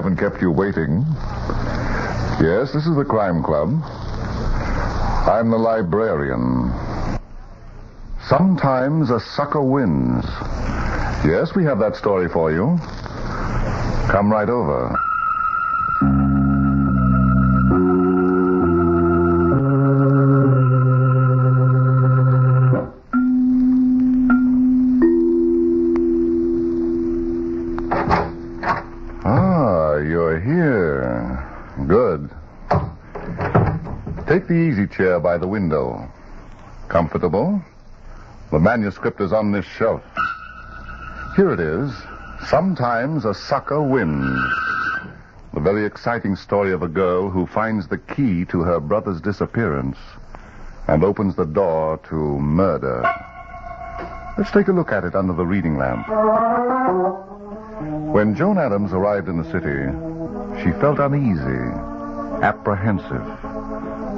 haven't kept you waiting. Yes, this is the Crime Club. I'm the librarian. Sometimes a sucker wins. Yes, we have that story for you. Come right over. You're here. Good. Take the easy chair by the window. Comfortable? The manuscript is on this shelf. Here it is. Sometimes a sucker wins. The very exciting story of a girl who finds the key to her brother's disappearance and opens the door to murder. Let's take a look at it under the reading lamp. When Joan Adams arrived in the city, she felt uneasy, apprehensive.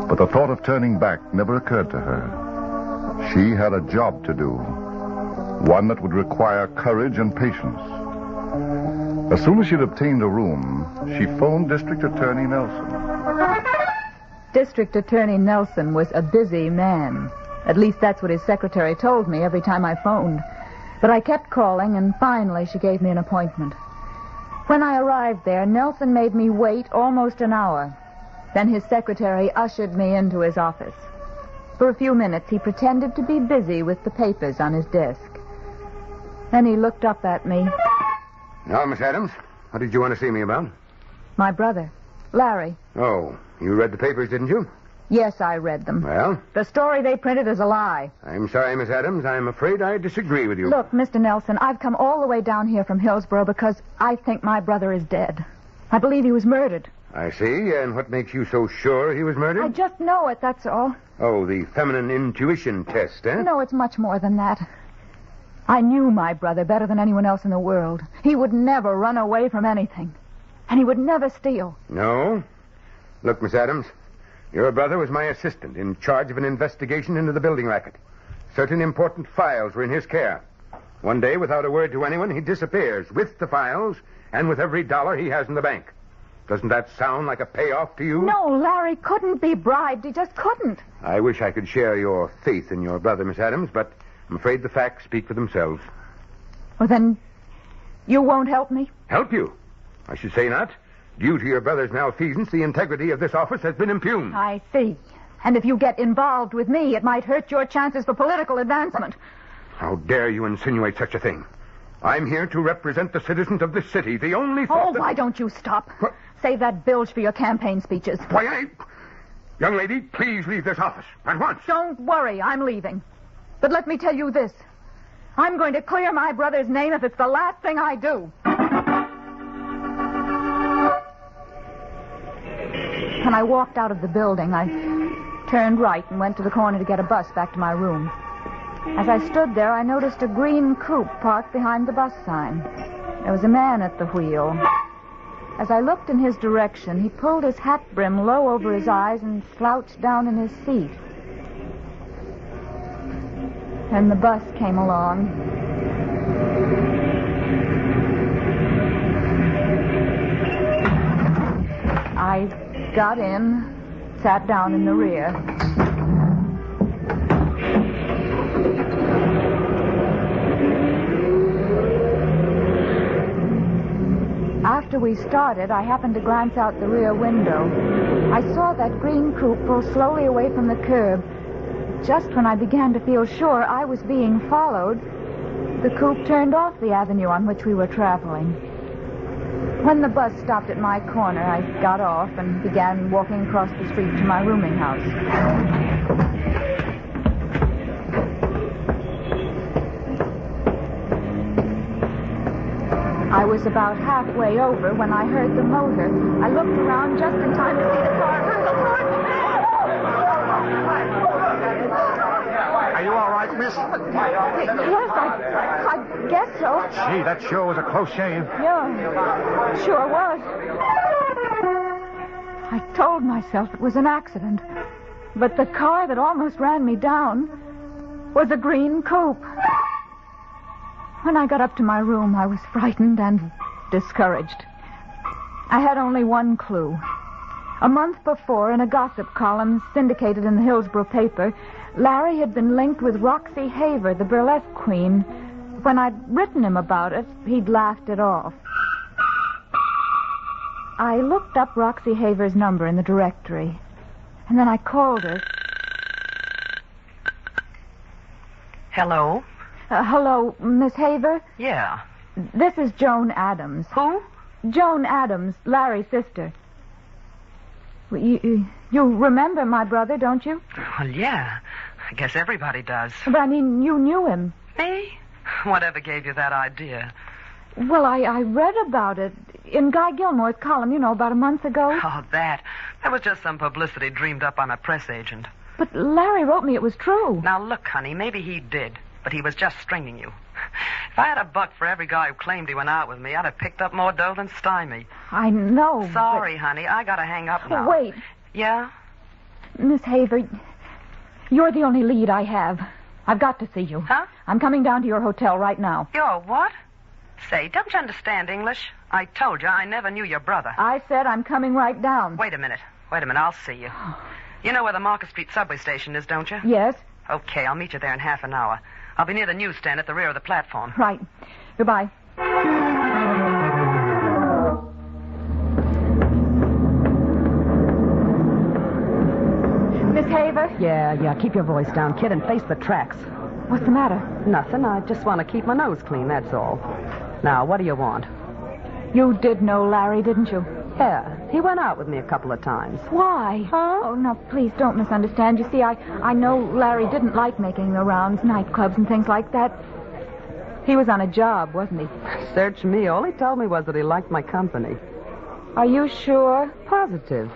But the thought of turning back never occurred to her. She had a job to do, one that would require courage and patience. As soon as she'd obtained a room, she phoned District Attorney Nelson. District Attorney Nelson was a busy man. At least that's what his secretary told me every time I phoned. But I kept calling, and finally she gave me an appointment. When I arrived there, Nelson made me wait almost an hour. Then his secretary ushered me into his office. For a few minutes, he pretended to be busy with the papers on his desk. Then he looked up at me. Now, Miss Adams, what did you want to see me about? My brother, Larry. Oh, you read the papers, didn't you? Yes, I read them. Well? The story they printed is a lie. I'm sorry, Miss Adams. I'm afraid I disagree with you. Look, Mr. Nelson, I've come all the way down here from Hillsborough because I think my brother is dead. I believe he was murdered. I see. And what makes you so sure he was murdered? I just know it, that's all. Oh, the feminine intuition test, eh? No, it's much more than that. I knew my brother better than anyone else in the world. He would never run away from anything. And he would never steal. No? Look, Miss Adams, your brother was my assistant in charge of an investigation into the building racket. Certain important files were in his care. One day, without a word to anyone, he disappears with the files and with every dollar he has in the bank. Doesn't that sound like a payoff to you? No, Larry couldn't be bribed. He just couldn't. I wish I could share your faith in your brother, Miss Adams, but I'm afraid the facts speak for themselves. Well, then, you won't help me? Help you? I should say not. Due to your brother's malfeasance, the integrity of this office has been impugned. I see. And if you get involved with me, it might hurt your chances for political advancement. How dare you insinuate such a thing? I'm here to represent the citizens of this city. The only thought why don't you stop? What? Save that bilge for your campaign speeches. Why, Young lady, please leave this office at once. Don't worry, I'm leaving. But let me tell you this. I'm going to clear my brother's name if it's the last thing I do. When I walked out of the building, I turned right and went to the corner to get a bus back to my room. As I stood there, I noticed a green coupe parked behind the bus sign. There was a man at the wheel. As I looked in his direction, he pulled his hat brim low over his eyes and slouched down in his seat. Then the bus came along. I got in, sat down in the rear. After we started, I happened to glance out the rear window. I saw that green coupe pull slowly away from the curb. Just when I began to feel sure I was being followed, the coupe turned off the avenue on which we were traveling. When the bus stopped at my corner, I got off and began walking across the street to my rooming house. I was about halfway over when I heard the motor. I looked around just in time to see the car. Are you all right, miss? Yes, I guess so. Gee, that sure was a close shave. Yeah, sure was. I told myself it was an accident. But the car that almost ran me down was a green coupe. When I got up to my room, I was frightened and discouraged. I had only one clue. A month before, in a gossip column syndicated in the Hillsborough paper, Larry had been linked with Roxy Haver, the burlesque queen. When I'd written him about it, he'd laughed it off. I looked up Roxy Haver's number in the directory, and then I called her. Hello? Hello, Miss Haver? Yeah. This is Joan Adams. Who? Joan Adams, Larry's sister. You remember my brother, don't you? Well, yeah. I guess everybody does. But, I mean, you knew him. Me? Whatever gave you that idea? Well, I read about it in Guy Gilmore's column, about a month ago. Oh, that. That was just some publicity dreamed up by my press agent. But Larry wrote me it was true. Now, look, honey, maybe he did, but he was just stringing you. If I had $1 for every guy who claimed he went out with me, I'd have picked up more dough than Stymie. I know. Sorry, honey, I gotta hang up now. Wait. Yeah? Miss Haver, you're the only lead I have. I've got to see you. Huh? I'm coming down to your hotel right now. You're what? Say, don't you understand English? I told you I never knew your brother. I said I'm coming right down. Wait a minute, I'll see you. You know where the Market Street subway station is, don't you? Yes. Okay, I'll meet you there in half an hour. I'll be near the newsstand at the rear of the platform. Right. Goodbye. Miss Haver? Yeah, keep your voice down, kid, and face the tracks. What's the matter? Nothing. I just want to keep my nose clean, that's all. Now, what do you want? You did know Larry, didn't you? Yeah, he went out with me a couple of times. Why? Huh? Oh, no, please don't misunderstand. You see, I know Larry didn't like making the rounds, nightclubs and things like that. He was on a job, wasn't he? Search me. All he told me was that he liked my company. Are you sure? Positive.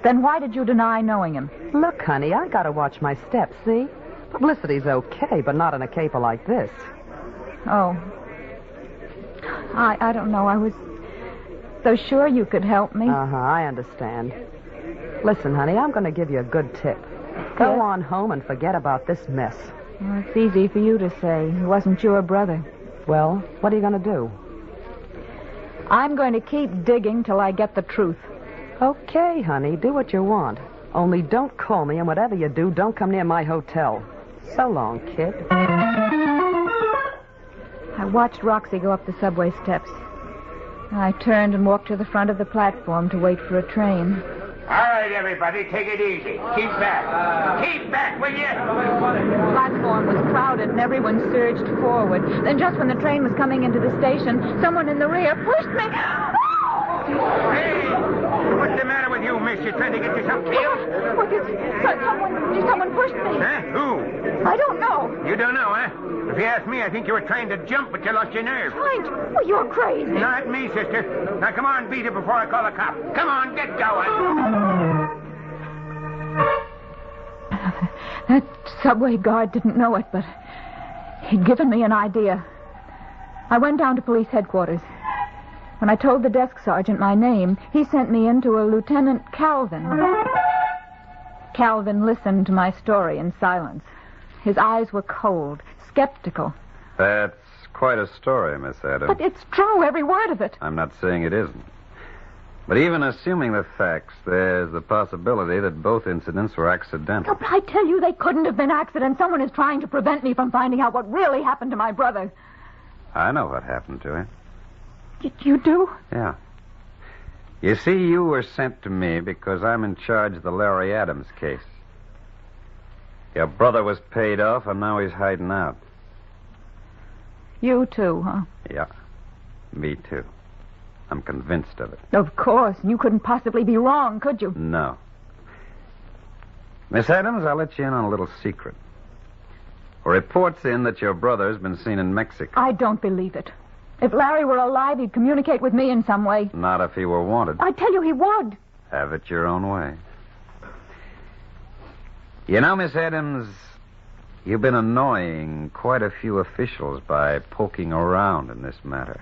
Then why did you deny knowing him? Look, honey, I gotta watch my steps, see? Publicity's okay, but not in a caper like this. Oh. I don't know. I was so sure you could help me. I understand. Listen, honey, I'm going to give you a good tip. Go on home and forget about this mess. Well, it's easy for you to say. He wasn't your brother. Well, what are you going to do? I'm going to keep digging till I get the truth. Okay, honey, do what you want. Only don't call me, and whatever you do, don't come near my hotel. So long, kid. I watched Roxy go up the subway steps. I turned and walked to the front of the platform to wait for a train. All right, everybody, take it easy. Keep back. Keep back, will you? The platform was crowded and everyone surged forward. Then just when the train was coming into the station, someone in the rear pushed me. Hey, what's the matter with you, miss? You trying to get yourself killed? Someone pushed me. Huh? Who? I don't know. You don't know, huh? If you ask me, I think you were trying to jump, but you lost your nerve. Trying to? Well, you're crazy. Not me, sister. Now, come on, beat it before I call a cop. Come on, get going. That subway guard didn't know it, but he'd given me an idea. I went down to police headquarters. When I told the desk sergeant my name, he sent me in to a Lieutenant Calvin. Calvin listened to my story in silence. His eyes were cold, skeptical. That's quite a story, Miss Adams. But it's true, every word of it. I'm not saying it isn't. But even assuming the facts, there's the possibility that both incidents were accidental. Oh, but I tell you, they couldn't have been accidents. Someone is trying to prevent me from finding out what really happened to my brother. I know what happened to him. You do? Yeah. You see, you were sent to me because I'm in charge of the Larry Adams case. Your brother was paid off, and now he's hiding out. You too, huh? Yeah, me too. I'm convinced of it. Of course. You couldn't possibly be wrong, could you? No. Miss Adams, I'll let you in on a little secret. A report's in that your brother's been seen in Mexico. I don't believe it. If Larry were alive, he'd communicate with me in some way. Not if he were wanted. I tell you, he would. Have it your own way. You know, Miss Adams, you've been annoying quite a few officials by poking around in this matter.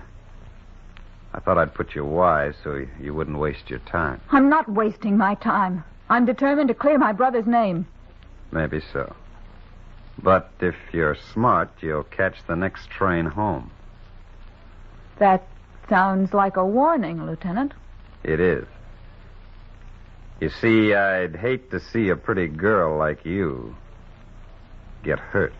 I thought I'd put you wise so you wouldn't waste your time. I'm not wasting my time. I'm determined to clear my brother's name. Maybe so. But if you're smart, you'll catch the next train home. That sounds like a warning, Lieutenant. It is. You see, I'd hate to see a pretty girl like you get hurt.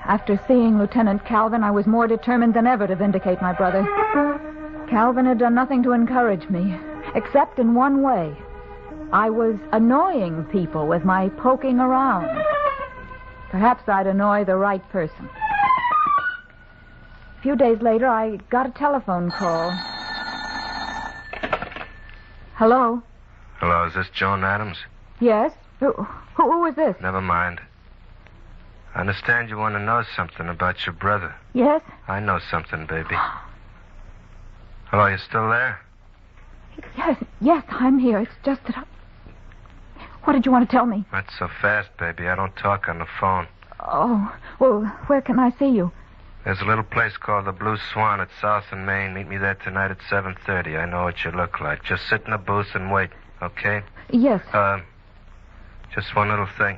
After seeing Lieutenant Calvin, I was more determined than ever to vindicate my brother. Calvin had done nothing to encourage me, except in one way. I was annoying people with my poking around. Perhaps I'd annoy the right person. A few days later, I got a telephone call. Hello? Hello, is this Joan Adams? Yes? Who is this? Never mind. I understand you want to know something about your brother. Yes? I know something, baby. Hello, you still there? Yes, I'm here. It's just that What did you want to tell me? Not so fast, baby. I don't talk on the phone. Oh, well, where can I see you? There's a little place called the Blue Swan at South and Main. Meet me there tonight at 7:30. I know what you look like. Just sit in the booth and wait, okay? Yes. Just one little thing.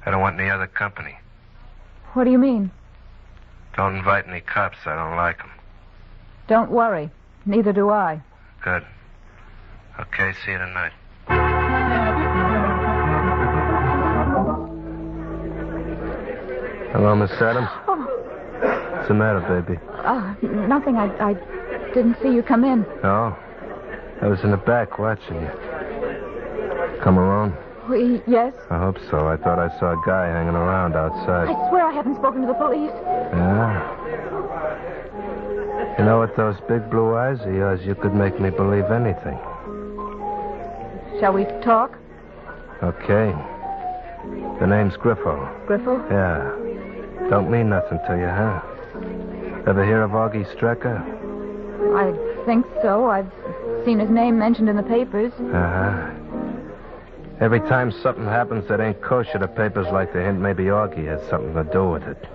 I don't want any other company. What do you mean? Don't invite any cops. I don't like them. Don't worry. Neither do I. Good. Okay, see you tonight. Hello, Miss Adams. Oh. What's the matter, baby? Nothing. I didn't see you come in. No? I was in the back watching you. Come alone? Yes? I hope so. I thought I saw a guy hanging around outside. I swear I haven't spoken to the police. Yeah? You know, with those big blue eyes of yours, you could make me believe anything. Shall we talk? Okay. The name's Griffo. Griffo? Yeah. Don't mean nothing to you, huh? Ever hear of Augie Strecker? I think so. I've seen his name mentioned in the papers. Uh-huh. Every time something happens that ain't kosher, the papers like to hint maybe Augie has something to do with it.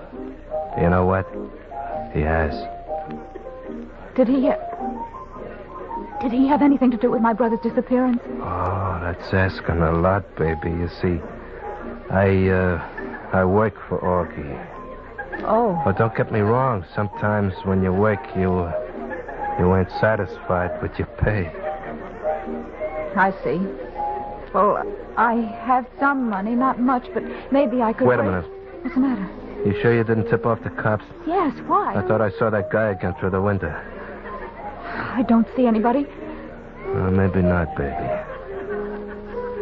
You know what? He has. Did he have anything to do with my brother's disappearance? Oh, that's asking a lot, baby. You see, I work for Augie. Oh. Oh, don't get me wrong. Sometimes when you work, you ain't satisfied with your pay. I see. Well, I have some money, not much, but maybe I could... Wait a minute. What's the matter? You sure you didn't tip off the cops? Yes, why? I thought I saw that guy again through the window. I don't see anybody. Maybe not, baby.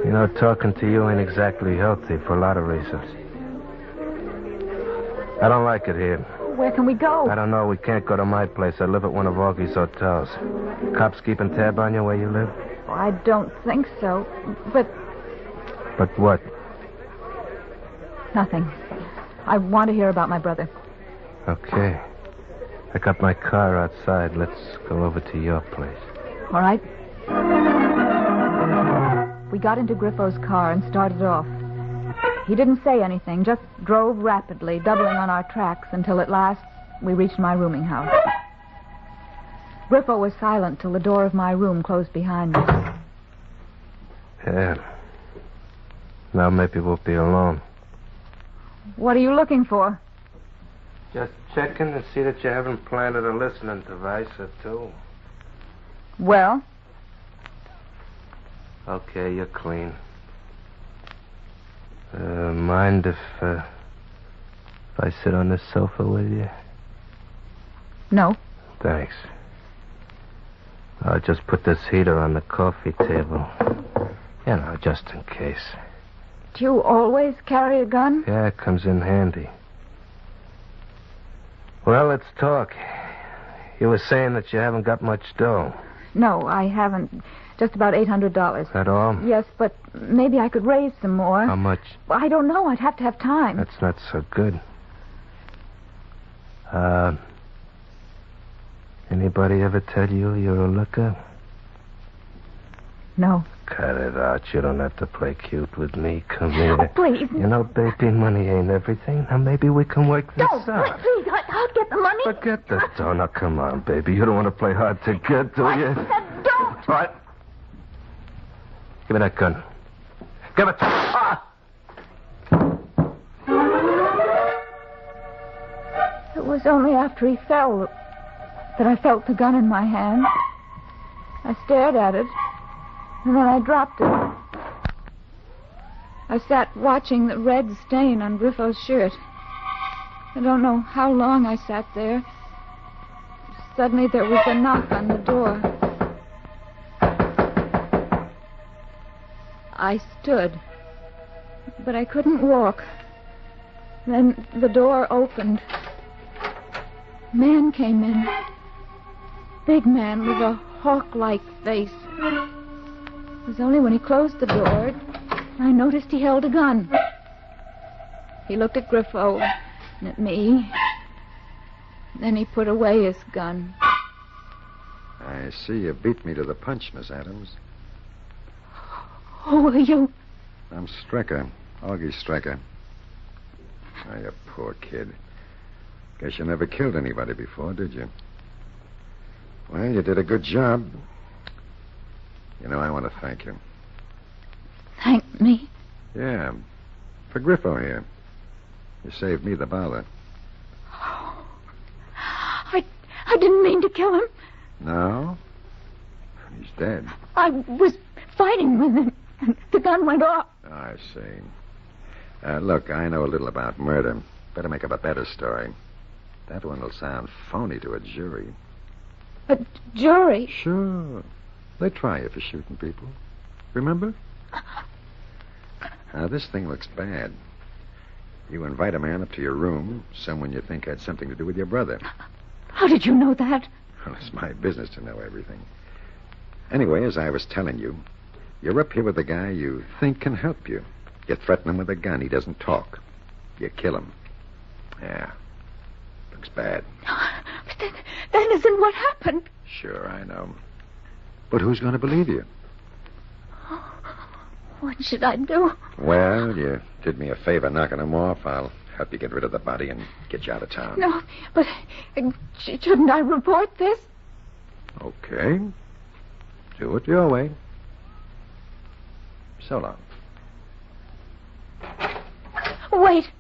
You know, talking to you ain't exactly healthy for a lot of reasons. I don't like it here. Where can we go? I don't know. We can't go to my place. I live at one of Augie's hotels. Cops keeping tab on you where you live? I don't think so. But what? Nothing. I want to hear about my brother. Okay. I got my car outside. Let's go over to your place. All right. We got into Griffo's car and started off. He didn't say anything, just drove rapidly, doubling on our tracks until at last we reached my rooming house. Griffo was silent till the door of my room closed behind me. Yeah. Now maybe we'll be alone. What are you looking for? Just checking to see that you haven't planted a listening device or two. Well? Okay, you're clean. Mind if I sit on this sofa with you? No. Thanks. I'll just put this heater on the coffee table. You know, just in case. Do you always carry a gun? Yeah, it comes in handy. Well, let's talk. You were saying that you haven't got much dough. No, I haven't. Just about $800. That all? Yes, but maybe I could raise some more. How much? Well, I don't know. I'd have to have time. That's not so good. Anybody ever tell you you're a looker? No. Cut it out. You don't have to play cute with me. Come here. Oh, please. You know, baby, money ain't everything. Now, maybe we can work this out. Please, I'll get the money. Forget the dough. Now, come on, baby. You don't want to play hard to get, do you? I said don't. All right. Give me that gun. Give it to me. Ah! It was only after he fell that I felt the gun in my hand. I stared at it, and then I dropped it. I sat watching the red stain on Griffo's shirt. I don't know how long I sat there. Suddenly there was a knock on the door. I stood, but I couldn't walk. Then the door opened. A man came in. Big man with a hawk-like face. It was only when he closed the door I noticed he held a gun. He looked at Griffo and at me. Then he put away his gun. I see you beat me to the punch, Miss Adams. Who are you? I'm Strecker, Augie Strecker. Oh, you poor kid. Guess you never killed anybody before, did you? Well, you did a good job. You know, I want to thank you. Thank me? Yeah. For Griffo here. You saved me the bother. I didn't mean to kill him. No? He's dead. I was fighting with him, and the gun went off. Oh, I see. Look, I know a little about murder. Better make up a better story. That one will sound phony to a jury. A jury? Sure. They try you for shooting people. Remember? Now, this thing looks bad. You invite a man up to your room, someone you think had something to do with your brother. How did you know that? Well, it's my business to know everything. Anyway, as I was telling you, you're up here with a guy you think can help you. You threaten him with a gun. He doesn't talk. You kill him. Yeah. Looks bad. But that isn't what happened. Sure, I know. But who's going to believe you? What should I do? Well, you did me a favor knocking him off. I'll help you get rid of the body and get you out of town. No, but shouldn't I report this? Okay. Do it your way. So long. Wait.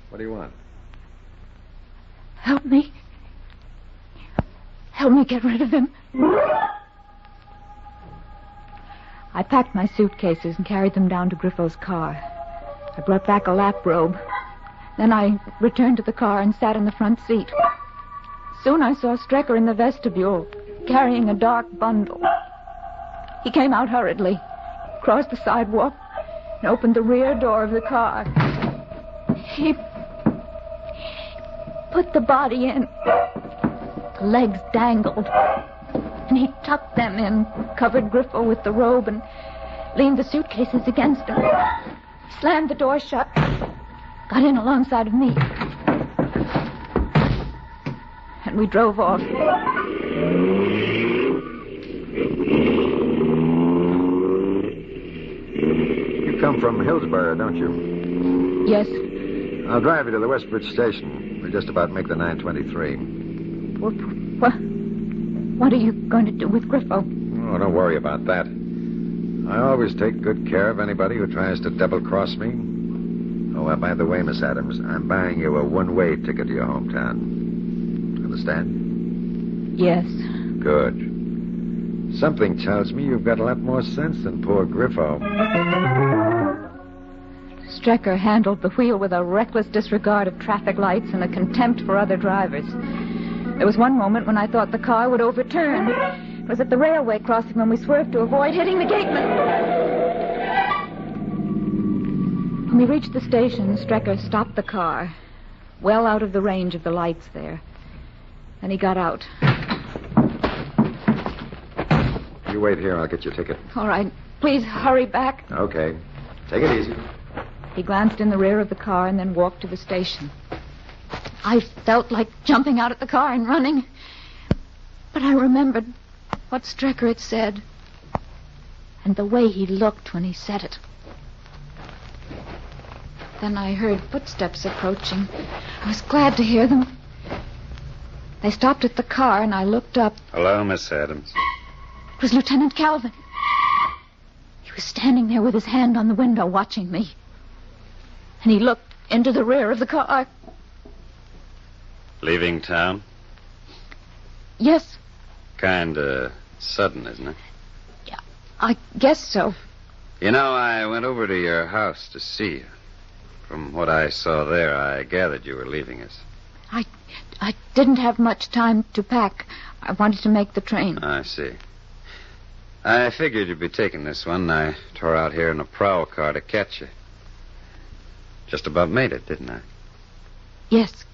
What do you want? Help me. Help me get rid of him. I packed my suitcases and carried them down to Griffo's car. I brought back a lap robe. Then I returned to the car and sat in the front seat. Soon I saw Strecker in the vestibule, carrying a dark bundle. He came out hurriedly, crossed the sidewalk, and opened the rear door of the car. He put the body in. The legs dangled. And he tucked them in, covered Griffo with the robe, and leaned the suitcases against him. Slammed the door shut, got in alongside of me. And we drove off. You come from Hillsborough, don't you? Yes. I'll drive you to the Westbridge station. We'll just about make the 923. What are you going to do with Griffo? Oh, don't worry about that. I always take good care of anybody who tries to double-cross me. Oh, by the way, Miss Adams, I'm buying you a one-way ticket to your hometown. Understand? Yes. Good. Something tells me you've got a lot more sense than poor Griffo. Strecker handled the wheel with a reckless disregard of traffic lights and a contempt for other drivers. There was one moment when I thought the car would overturn. It was at the railway crossing when we swerved to avoid hitting the gateman. When we reached the station, Strecker stopped the car, well out of the range of the lights there. Then he got out. You wait here, I'll get your ticket. All right. Please hurry back. Okay. Take it easy. He glanced in the rear of the car and then walked to the station. I felt like jumping out of the car and running. But I remembered what Strecker had said. And the way he looked when he said it. Then I heard footsteps approaching. I was glad to hear them. They stopped at the car and I looked up. Hello, Miss Adams. It was Lieutenant Calvin. He was standing there with his hand on the window watching me. And he looked into the rear of the car. Leaving town? Yes, Kinda sudden, isn't it? I guess so. You know, I went over to your house to see you. From what I saw there, I gathered you were leaving us. I didn't have much time to pack. I wanted to make the train. I see. I figured you'd be taking this one. I tore out here in a prowl car to catch you. Just about made it, didn't I? Yes.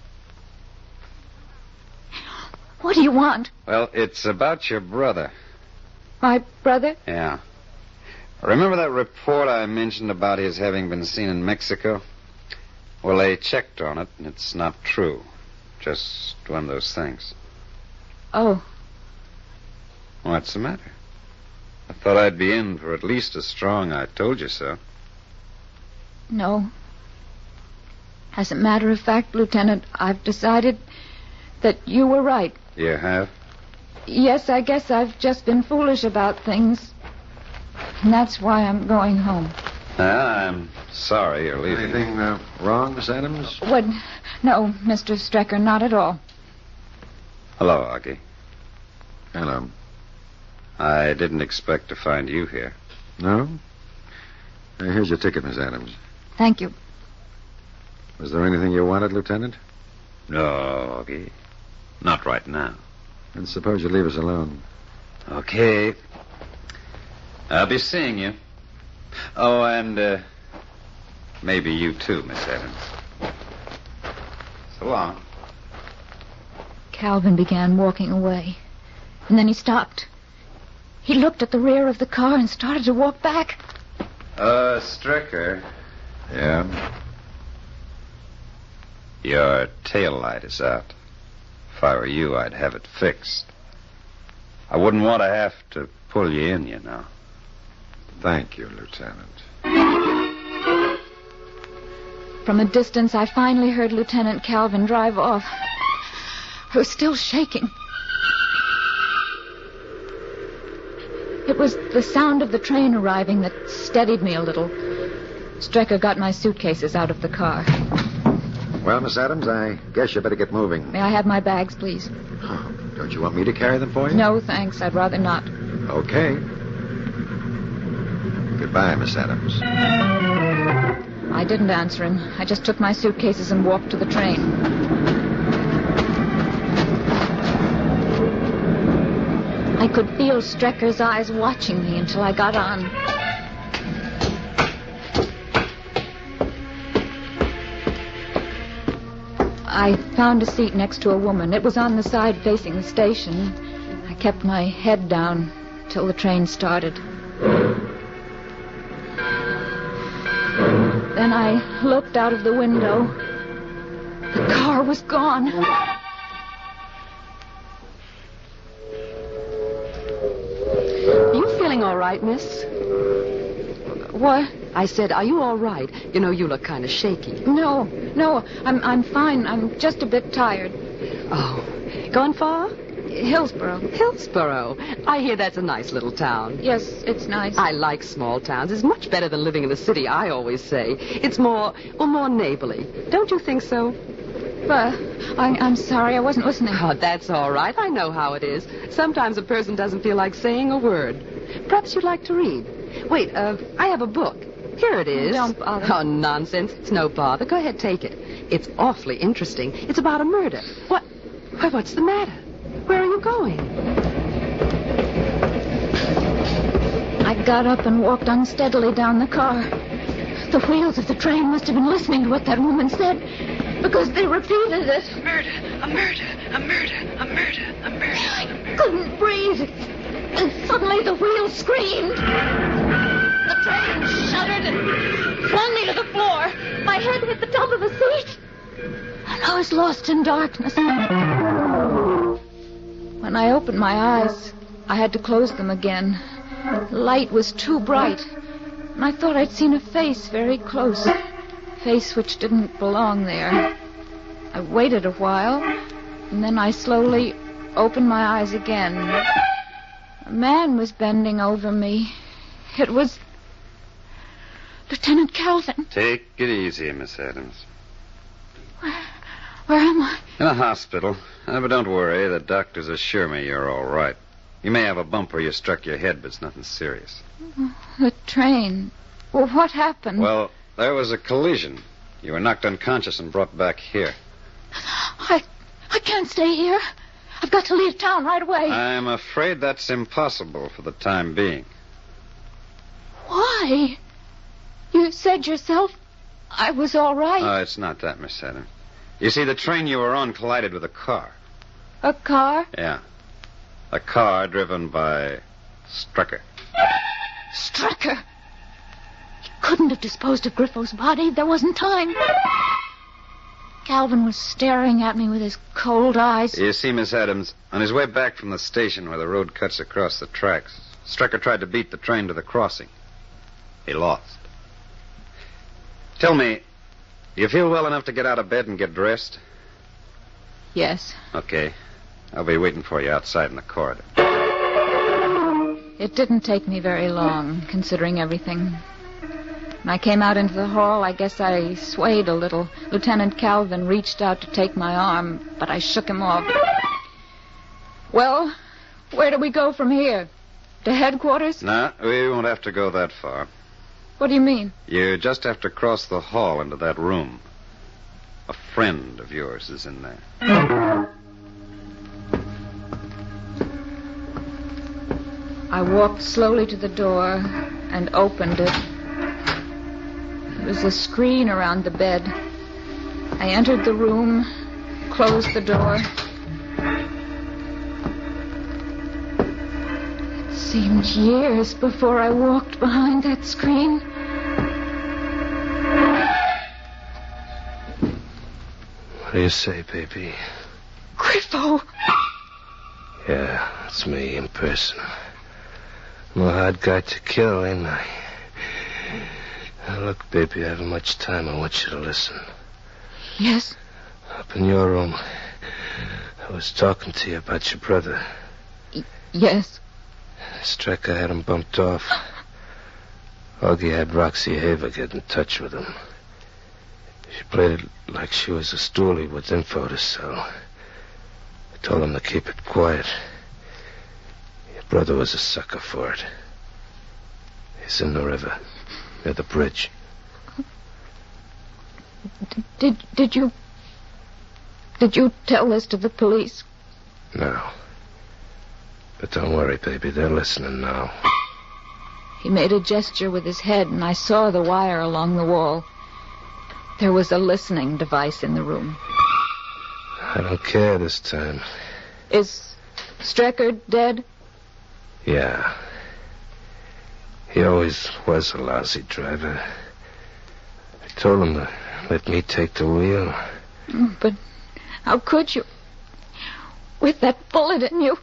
What do you want? Well, it's about your brother. My brother? Yeah. Remember that report I mentioned about his having been seen in Mexico? Well, they checked on it, and it's not true. Just one of those things. Oh. What's the matter? I thought I'd be in for at least as strong I told you so. No. As a matter of fact, Lieutenant, I've decided that you were right. You have? Yes, I guess I've just been foolish about things. And that's why I'm going home. I'm sorry you're leaving. Anything wrong, Miss Adams? What? No, Mr. Strecker, not at all. Hello, Augie. Hello. I didn't expect to find you here. No? Here's your ticket, Miss Adams. Thank you. Was there anything you wanted, Lieutenant? No, Augie. Not right now. And suppose you leave us alone. Okay. I'll be seeing you. Oh, and maybe you too, Miss Adams. So long. Calvin began walking away. And then he stopped. He looked at the rear of the car and started to walk back. Stricker. Yeah? Your tail light is out. If I were you, I'd have it fixed. I wouldn't want to have to pull you in, you know. Thank you, Lieutenant. From a distance, I finally heard Lieutenant Calvin drive off. I was still shaking. It was the sound of the train arriving that steadied me a little. Strecker got my suitcases out of the car. Well, Miss Adams, I guess you better get moving. May I have my bags, please? Oh, don't you want me to carry them for you? No, thanks. I'd rather not. Okay. Goodbye, Miss Adams. I didn't answer him. I just took my suitcases and walked to the train. I could feel Strecker's eyes watching me until I got on. I found a seat next to a woman. It was on the side facing the station. I kept my head down till the train started. Then I looked out of the window. The car was gone. Are you feeling all right, miss? What? I said, are you all right? You know, you look kind of shaky. No, I'm fine. I'm just a bit tired. Oh, gone far? Hillsboro. Hillsboro. I hear that's a nice little town. Yes, it's nice. I like small towns. It's much better than living in the city, I always say. It's more neighborly. Don't you think so? I'm sorry, I wasn't listening. Oh, that's all right. I know how it is. Sometimes a person doesn't feel like saying a word. Perhaps you'd like to read. Wait, I have a book. Here it is. Don't bother. Oh, nonsense. It's no bother. Go ahead, take it. It's awfully interesting. It's about a murder. What? Why, what's the matter? Where are you going? I got up and walked unsteadily down the car. The wheels of the train must have been listening to what that woman said, because they repeated it. A murder, a murder, a murder, a murder, a murder. I couldn't breathe. And suddenly the wheels screamed. The train shuddered and flung me to the floor. My head hit the top of the seat. And I was lost in darkness. When I opened my eyes, I had to close them again. The light was too bright. And I thought I'd seen a face very close. A face which didn't belong there. I waited a while, and then I slowly opened my eyes again. A man was bending over me. It was Lieutenant Calvin. Take it easy, Miss Adams. Where am I? In a hospital. But don't worry. The doctors assure me you're all right. You may have a bump where you struck your head, but it's nothing serious. The train. Well, what happened? Well, there was a collision. You were knocked unconscious and brought back here. I can't stay here. I've got to leave town right away. I'm afraid that's impossible for the time being. Why? You said yourself I was all right. Oh, it's not that, Miss Adams. You see, the train you were on collided with a car. A car? Yeah. A car driven by Strecker. Strecker? He couldn't have disposed of Griffo's body. There wasn't time. Calvin was staring at me with his cold eyes. You see, Miss Adams, on his way back from the station where the road cuts across the tracks, Strecker tried to beat the train to the crossing. He lost. Tell me, do you feel well enough to get out of bed and get dressed? Yes. Okay. I'll be waiting for you outside in the corridor. It didn't take me very long, considering everything. When I came out into the hall, I guess I swayed a little. Lieutenant Calvin reached out to take my arm, but I shook him off. Well, where do we go from here? To headquarters? No, we won't have to go that far. What do you mean? You just have to cross the hall into that room. A friend of yours is in there. I walked slowly to the door and opened it. There was a screen around the bed. I entered the room, closed the door. It seemed years before I walked behind that screen. What do you say, baby? Griffo! Yeah, it's me in person. I'm a hard guy to kill, ain't I? Now, look, baby, I haven't much time. I want you to listen. Yes? Up in your room, I was talking to you about your brother. Yes. Strecker had him bumped off. Augie had Roxy Haver get in touch with him. She played it like she was a stoolie with info to sell. I told him to keep it quiet. Your brother was a sucker for it. He's in the river, near the bridge. Did you tell this to the police? No. But don't worry, baby. They're listening now. He made a gesture with his head, and I saw the wire along the wall. There was a listening device in the room. I don't care this time. Is Strecker dead? Yeah. He always was a lousy driver. I told him to let me take the wheel. But how could you? With that bullet in you.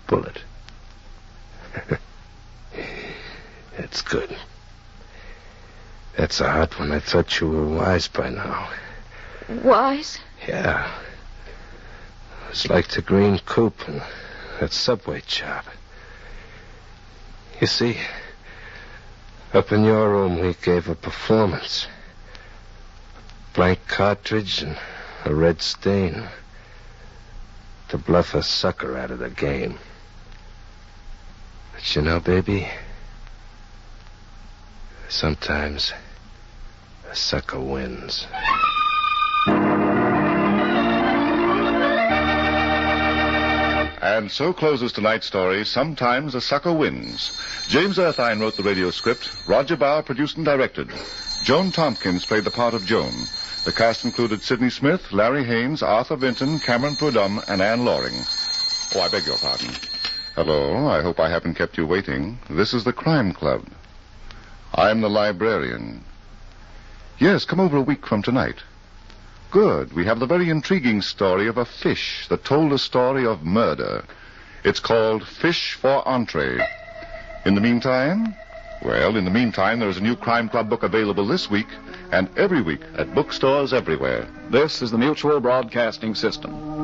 Bullet. That's good. That's a hot one. I thought you were wise by now. Wise? Yeah. It was like the green coupe and that subway job. You see, up in your room we gave a performance. A blank cartridge and a red stain. To bluff a sucker out of the game. But you know, baby, sometimes a sucker wins. And so closes tonight's story, Sometimes a Sucker Wins. James Erthine wrote the radio script. Roger Bauer produced and directed. Joan Tompkins played the part of Joan. The cast included Sidney Smith, Larry Haynes, Arthur Vinton, Cameron Prudhomme, and Anne Loring. Oh, I beg your pardon. Hello, I hope I haven't kept you waiting. This is the Crime Club. I'm the librarian. Yes, come over a week from tonight. Good. We have the very intriguing story of a fish that told a story of murder. It's called Fish for Entree. In the meantime, there is a new Crime Club book available this week and every week at bookstores everywhere. This is the Mutual Broadcasting System.